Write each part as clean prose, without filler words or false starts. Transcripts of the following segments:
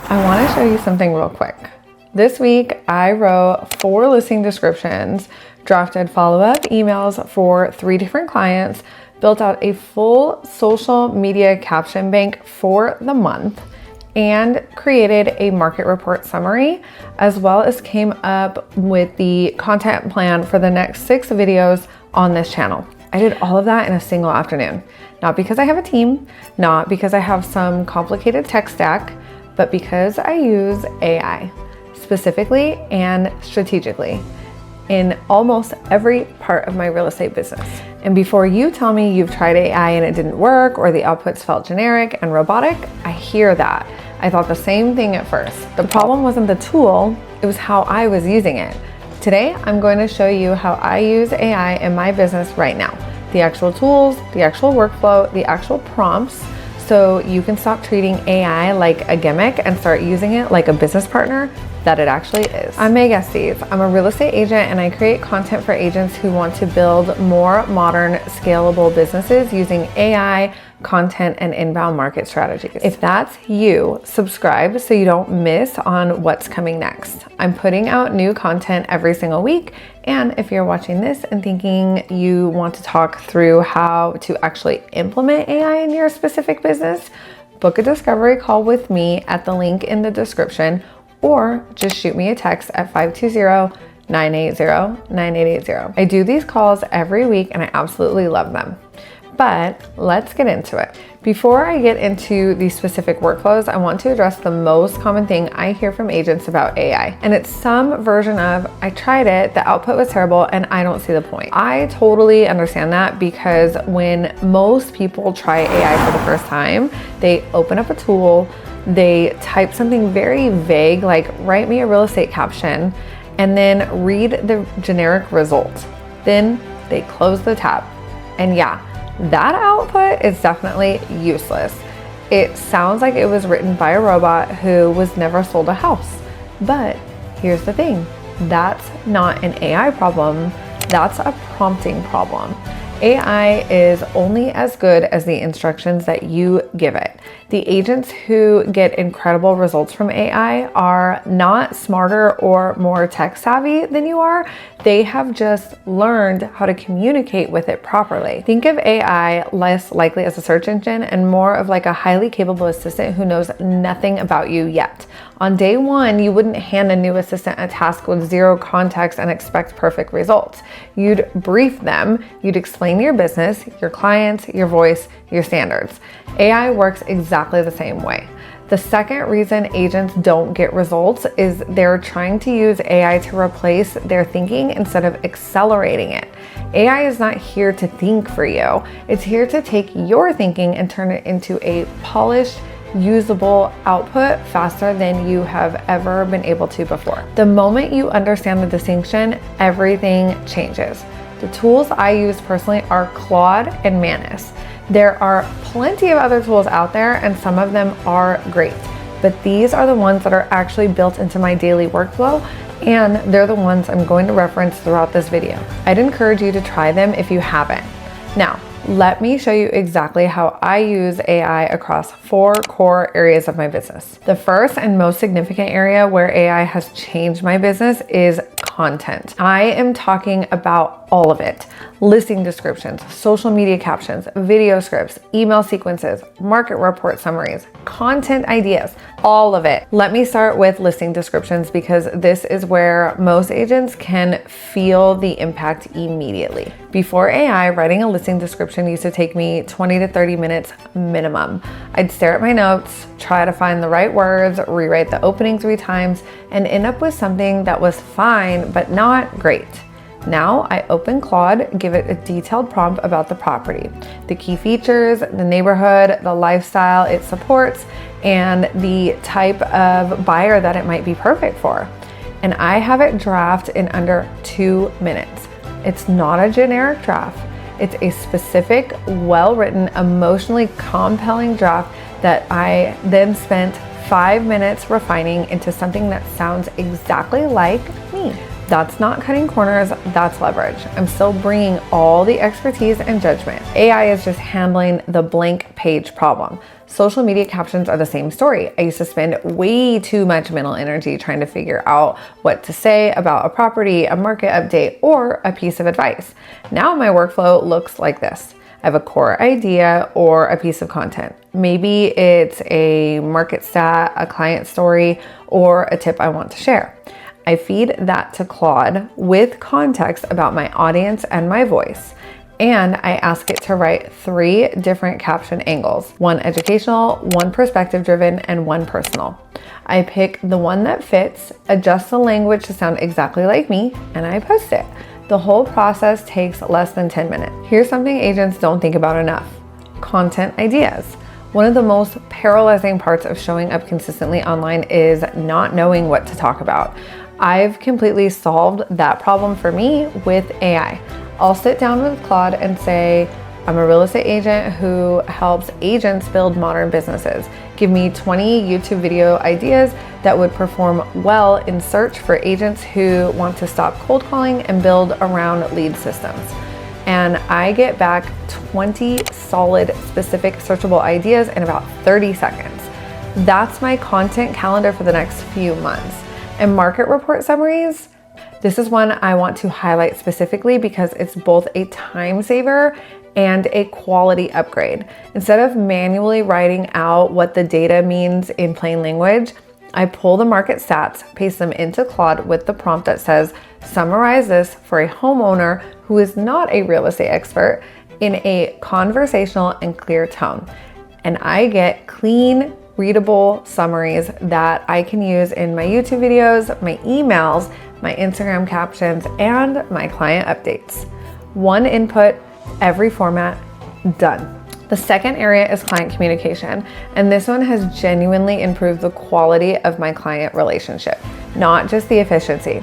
I want to show you something real quick. This week, I wrote 4 listing descriptions, drafted follow-up emails for 3 different clients, built out a full social media caption bank for the month, and created a market report summary, as well as came up with the content plan for the next 6 videos on this channel. I did all of that in a single afternoon. Not because I have a team, not because I have some complicated tech stack, but because I use AI specifically and strategically in almost every part of my real estate business. And before you tell me you've tried AI and it didn't work, or the outputs felt generic and robotic, I hear that. I thought the same thing at first. The problem wasn't the tool, it was how I was using it. Today, I'm going to show you how I use AI in my business right now. The actual tools, the actual workflow, the actual prompts, so you can stop treating AI like a gimmick and start using it like a business partner that it actually is. I'm Estees. I'm a real estate agent and I create content for agents who want to build more modern, scalable businesses using AI, content, and inbound market strategies. If that's you, subscribe so you don't miss on what's coming next. I'm putting out new content every single week. And if you're watching this and thinking you want to talk through how to actually implement AI in your specific business, book a discovery call with me at the link in the description, or just shoot me a text at 520-980-9880. I do these calls every week and I absolutely love them. But let's get into it. Before I get into the specific workflows, I want to address the most common thing I hear from agents about AI. And it's some version of, I tried it, the output was terrible, and I don't see the point. I totally understand that, because when most people try AI for the first time, they open up a tool, they type something very vague, like write me a real estate caption, and then read the generic result. Then they close the tab. And yeah, that output is definitely useless. It sounds like it was written by a robot who was never sold a house. But here's the thing, that's not an AI problem, that's a prompting problem. AI is only as good as the instructions that you give it. The agents who get incredible results from AI are not smarter or more tech savvy than you are. They have just learned how to communicate with it properly. Think of AI less likely as a search engine and more of like a highly capable assistant who knows nothing about you yet. On day one, you wouldn't hand a new assistant a task with 0 context and expect perfect results. You'd brief them, you'd explain your business, your clients, your voice, your standards. AI works exactly the same way. The second reason agents don't get results is they're trying to use AI to replace their thinking instead of accelerating it. AI is not here to think for you. It's here to take your thinking and turn it into a polished, usable output faster than you have ever been able to before. The moment you understand the distinction, everything changes. The tools I use personally are Claude and Manus. There are plenty of other tools out there and some of them are great, but these are the ones that are actually built into my daily workflow, and they're the ones I'm going to reference throughout this video. I'd encourage you to try them if you haven't. Now, let me show you exactly how I use AI across 4 core areas of my business. The first and most significant area where AI has changed my business is content. I am talking about all of it. Listing descriptions, social media captions, video scripts, email sequences, market report summaries, content ideas, all of it. Let me start with listing descriptions because this is where most agents can feel the impact immediately. Before AI, writing a listing description used to take me 20 to 30 minutes minimum. I'd stare at my notes, try to find the right words, rewrite the opening 3 times, and end up with something that was fine, but not great. Now I open Claude, give it a detailed prompt about the property, the key features, the neighborhood, the lifestyle it supports, and the type of buyer that it might be perfect for. And I have it draft in under 2 minutes. It's not a generic draft. It's a specific, well-written, emotionally compelling draft that I then spent 5 minutes refining into something that sounds exactly like me. That's not cutting corners, that's leverage. I'm still bringing all the expertise and judgment. AI is just handling the blank page problem. Social media captions are the same story. I used to spend way too much mental energy trying to figure out what to say about a property, a market update, or a piece of advice. Now my workflow looks like this. I have a core idea or a piece of content. Maybe it's a market stat, a client story, or a tip I want to share. I feed that to Claude with context about my audience and my voice. And I ask it to write 3 different caption angles, 1 educational, 1 perspective driven, and 1 personal. I pick the one that fits, adjust the language to sound exactly like me, and I post it. The whole process takes less than 10 minutes. Here's something agents don't think about enough: content ideas. One of the most paralyzing parts of showing up consistently online is not knowing what to talk about. I've completely solved that problem for me with AI. I'll sit down with Claude and say, I'm a real estate agent who helps agents build modern businesses. Give me 20 YouTube video ideas that would perform well in search for agents who want to stop cold calling and build around lead systems. And I get back 20 solid, specific, searchable ideas in about 30 seconds. That's my content calendar for the next few months. And market report summaries, this is one I want to highlight specifically because it's both a time saver and a quality upgrade. Instead of manually writing out what the data means in plain language, I pull the market stats, paste them into Claude with the prompt that says, summarize this for a homeowner who is not a real estate expert in a conversational and clear tone. And I get clean, readable summaries that I can use in my YouTube videos, my emails, my Instagram captions, and my client updates. 1 input, every format, done. The second area is client communication, and this one has genuinely improved the quality of my client relationship, not just the efficiency.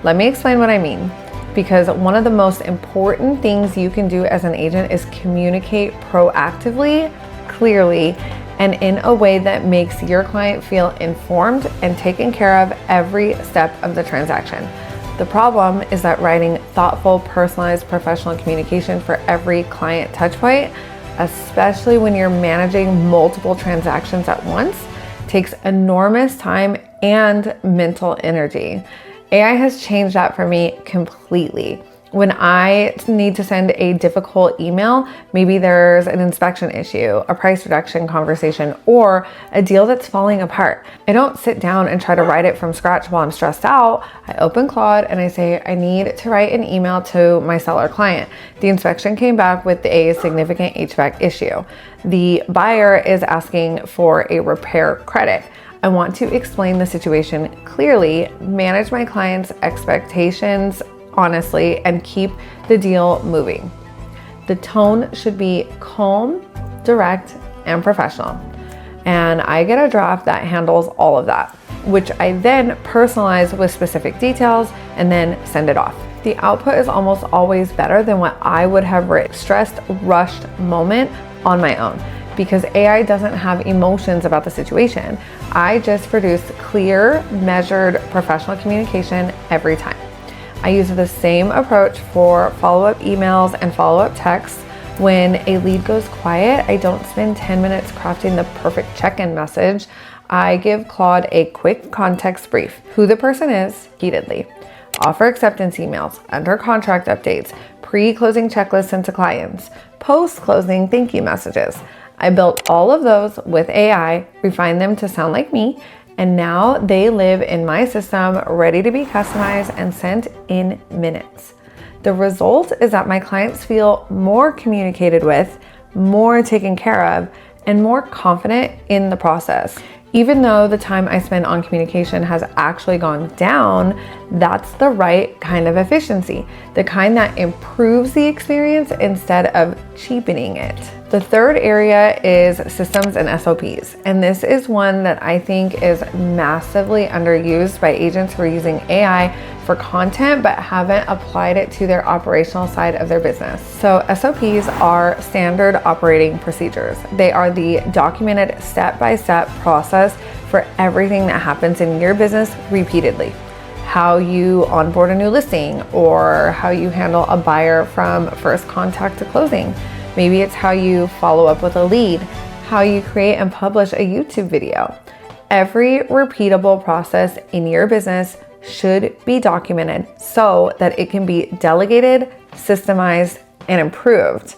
Let me explain what I mean, because one of the most important things you can do as an agent is communicate proactively, clearly, and in a way that makes your client feel informed and taken care of every step of the transaction. The problem is that writing thoughtful, personalized, professional communication for every client touchpoint, especially when you're managing multiple transactions at once, takes enormous time and mental energy. AI has changed that for me completely. When I need to send a difficult email, maybe there's an inspection issue, a price reduction conversation, or a deal that's falling apart, I don't sit down and try to write it from scratch while I'm stressed out. I open Claude and I say, I need to write an email to my seller client. The inspection came back with a significant HVAC issue. The buyer is asking for a repair credit. I want to explain the situation clearly, manage my client's expectations honestly, and keep the deal moving. The tone should be calm, direct, and professional. And I get a draft that handles all of that, which I then personalize with specific details and then send it off. The output is almost always better than what I would have written stressed, rushed moment on my own, because AI doesn't have emotions about the situation. I just produce clear, measured, professional communication every time. I use the same approach for follow-up emails and follow-up texts. When a lead goes quiet, I don't spend 10 minutes crafting the perfect check-in message. I give Claude a quick context brief, who the person is, heatedly, offer acceptance emails, under contract updates, pre-closing checklists sent to clients, post-closing thank you messages. I built all of those with AI, refined them to sound like me, and now they live in my system, ready to be customized and sent in minutes. The result is that my clients feel more communicated with, more taken care of, and more confident in the process. Even though the time I spend on communication has actually gone down, that's the right kind of efficiency, the kind that improves the experience instead of cheapening it. The third area is systems and SOPs, and this is one that I think is massively underused by agents who are using AI for content but haven't applied it to their operational side of their business. So SOPs are standard operating procedures. They are the documented step-by-step process for everything that happens in your business repeatedly. how you onboard a new listing, or how you handle a buyer from first contact to closing. Maybe it's how you follow up with a lead, how you create and publish a YouTube video. Every repeatable process in your business should be documented so that it can be delegated, systemized, and improved.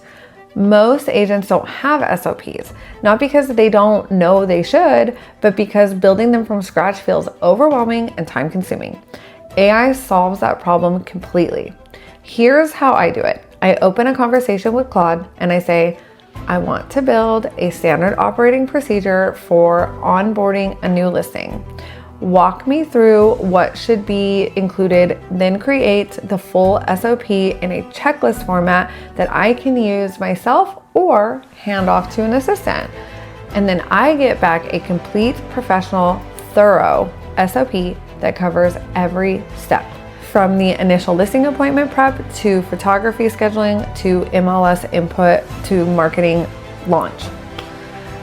Most agents don't have SOPs, not because they don't know they should, but because building them from scratch feels overwhelming and time consuming. AI solves that problem completely. Here's how I do it. I open a conversation with Claude and I say, I want to build a standard operating procedure for onboarding a new listing. Walk me through what should be included, then create the full SOP in a checklist format that I can use myself or hand off to an assistant. And then I get back a complete, professional, thorough SOP that covers every step, from the initial listing appointment prep to photography scheduling to MLS input to marketing launch.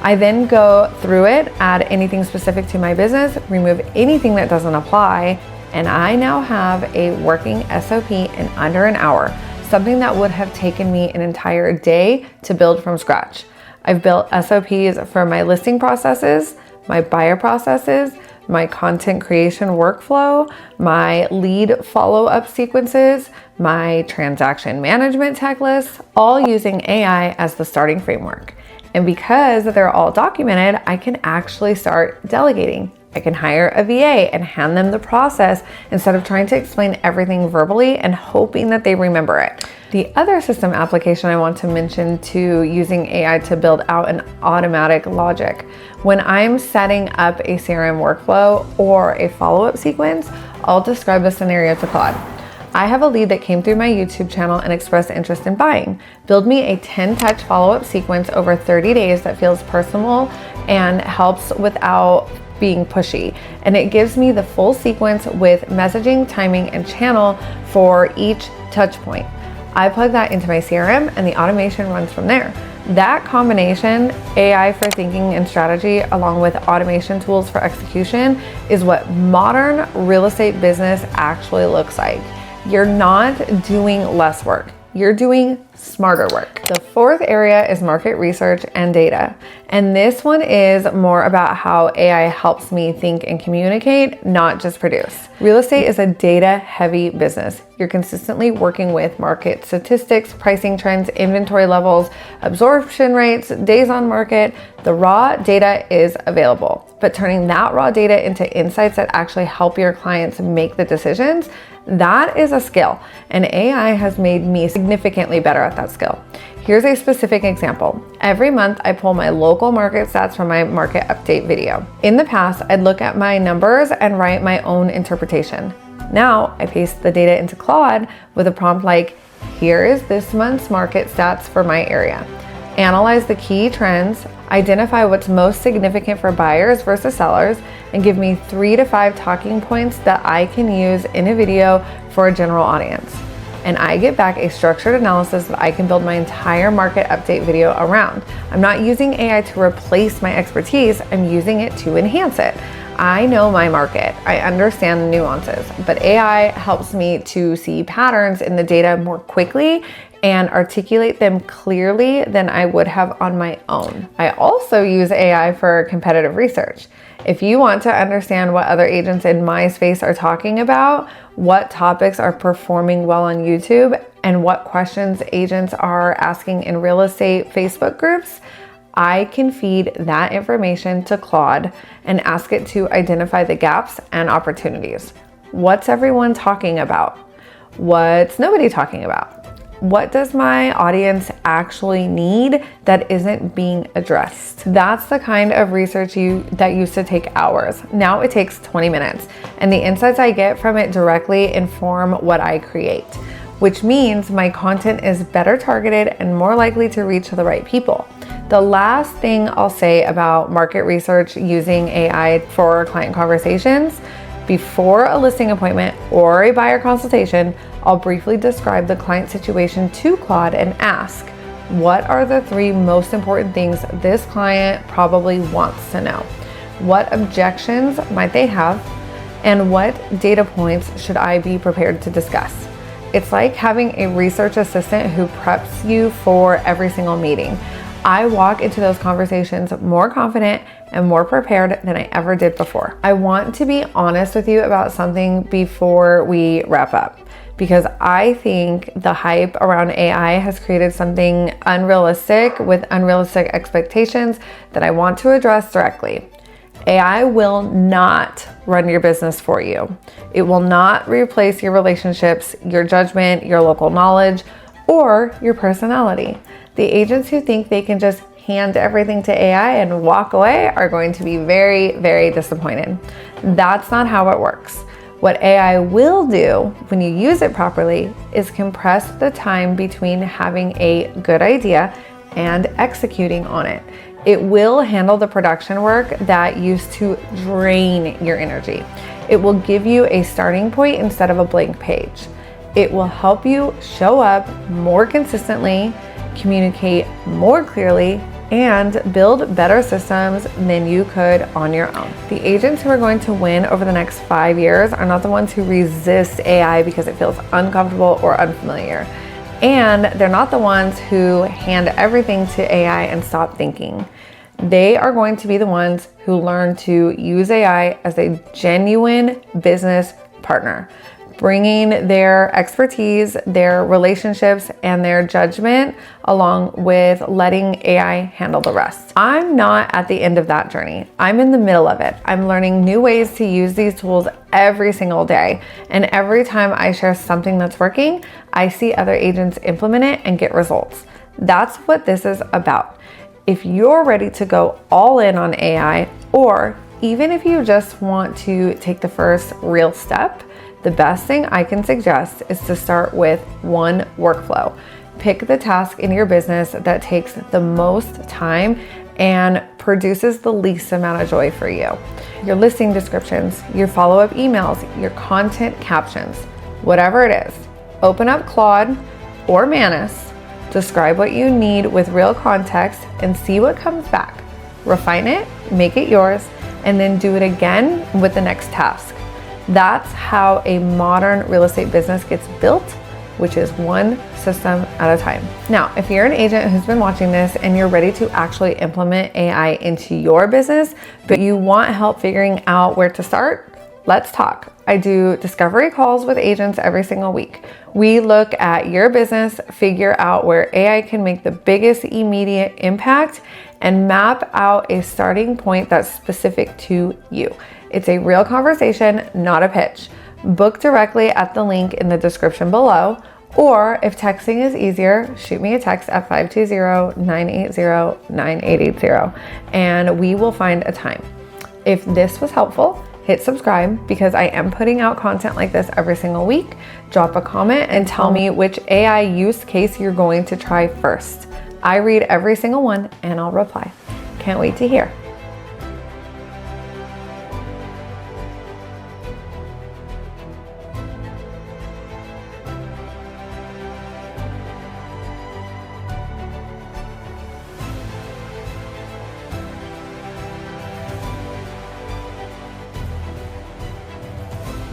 I then go through it, add anything specific to my business, remove anything that doesn't apply, and I now have a working SOP in under an hour, something that would have taken me an entire day to build from scratch. I've built SOPs for my listing processes, my buyer processes, my content creation workflow, my lead follow-up sequences, my transaction management checklist, all using AI as the starting framework. And because they're all documented, I can actually start delegating. I can hire a VA and hand them the process instead of trying to explain everything verbally and hoping that they remember it. The other system application I want to mention to using AI to build out an automatic logic. When I'm setting up a CRM workflow or a follow-up sequence, I'll describe a scenario to Claude. I have a lead that came through my YouTube channel and expressed interest in buying. Build me a 10-touch follow-up sequence over 30 days that feels personal and helps without being pushy. And it gives me the full sequence with messaging, timing, and channel for each touch point. I plug that into my CRM and the automation runs from there. That combination, AI for thinking and strategy, along with automation tools for execution, is what modern real estate business actually looks like. You're not doing less work. You're doing smarter work. The fourth area is market research and data. And this one is more about how AI helps me think and communicate, not just produce. Real estate is a data-heavy business. You're consistently working with market statistics, pricing trends, inventory levels, absorption rates, days on market. The raw data is available, but turning that raw data into insights that actually help your clients make the decisions, that is a skill, and AI has made me significantly better at that skill. Here's a specific example. Every month, I pull my local market stats from my market update video. In the past, I'd look at my numbers and write my own interpretation. Now, I paste the data into Claude with a prompt like, here is this month's market stats for my area. Analyze the key trends, identify what's most significant for buyers versus sellers, and give me 3 to 5 talking points that I can use in a video for a general audience. And I get back a structured analysis that I can build my entire market update video around. I'm not using AI to replace my expertise, I'm using it to enhance it. I know my market, I understand the nuances, but AI helps me to see patterns in the data more quickly and articulate them clearly than I would have on my own. I also use AI for competitive research. If you want to understand what other agents in my space are talking about, what topics are performing well on YouTube, and what questions agents are asking in real estate Facebook groups, I can feed that information to Claude and ask it to identify the gaps and opportunities. What's everyone talking about? What's nobody talking about? What does my audience actually need that isn't being addressed? That's the kind of research that used to take hours. Now it takes 20 minutes, and the insights I get from it directly inform what I create, which means my content is better targeted and more likely to reach the right people. The last thing I'll say about market research using AI for client conversations: before a listing appointment or a buyer consultation, I'll briefly describe the client situation to Claude and ask, what are the 3 most important things this client probably wants to know? What objections might they have? And what data points should I be prepared to discuss? It's like having a research assistant who preps you for every single meeting. I walk into those conversations more confident and more prepared than I ever did before. I want to be honest with you about something before we wrap up, because I think the hype around AI has created something unrealistic with unrealistic expectations that I want to address directly. AI will not run your business for you. It will not replace your relationships, your judgment, your local knowledge, or your personality. The agents who think they can just hand everything to AI and walk away are going to be very, very disappointed. That's not how it works. What AI will do when you use it properly is compress the time between having a good idea and executing on it. It will handle the production work that used to drain your energy. It will give you a starting point instead of a blank page. It will help you show up more consistently, communicate more clearly, and build better systems than you could on your own. The agents who are going to win over the next 5 years are not the ones who resist AI because it feels uncomfortable or unfamiliar. And they're not the ones who hand everything to AI and stop thinking. They are going to be the ones who learn to use AI as a genuine business partner, bringing their expertise, their relationships, and their judgment along with letting AI handle the rest. I'm not at the end of that journey. I'm in the middle of it. I'm learning new ways to use these tools every single day. And every time I share something that's working, I see other agents implement it and get results. That's what this is about. If you're ready to go all in on AI, or even if you just want to take the first real step, the best thing I can suggest is to start with one workflow. Pick the task in your business that takes the most time and produces the least amount of joy for you. Your listing descriptions, your follow-up emails, your content captions, whatever it is. Open up Claude or Manus, describe what you need with real context, and see what comes back. Refine it, make it yours, and then do it again with the next task. That's how a modern real estate business gets built, which is one system at a time. Now, if you're an agent who's been watching this and you're ready to actually implement AI into your business, but you want help figuring out where to start, let's talk. I do discovery calls with agents every single week. We look at your business, figure out where AI can make the biggest immediate impact, and map out a starting point that's specific to you. It's a real conversation, not a pitch. Book directly at the link in the description below, or if texting is easier, shoot me a text at 520-980-9880 and we will find a time. If this was helpful, hit subscribe because I am putting out content like this every single week. Drop a comment and tell me which AI use case you're going to try first. I read every single one and I'll reply. Can't wait to hear.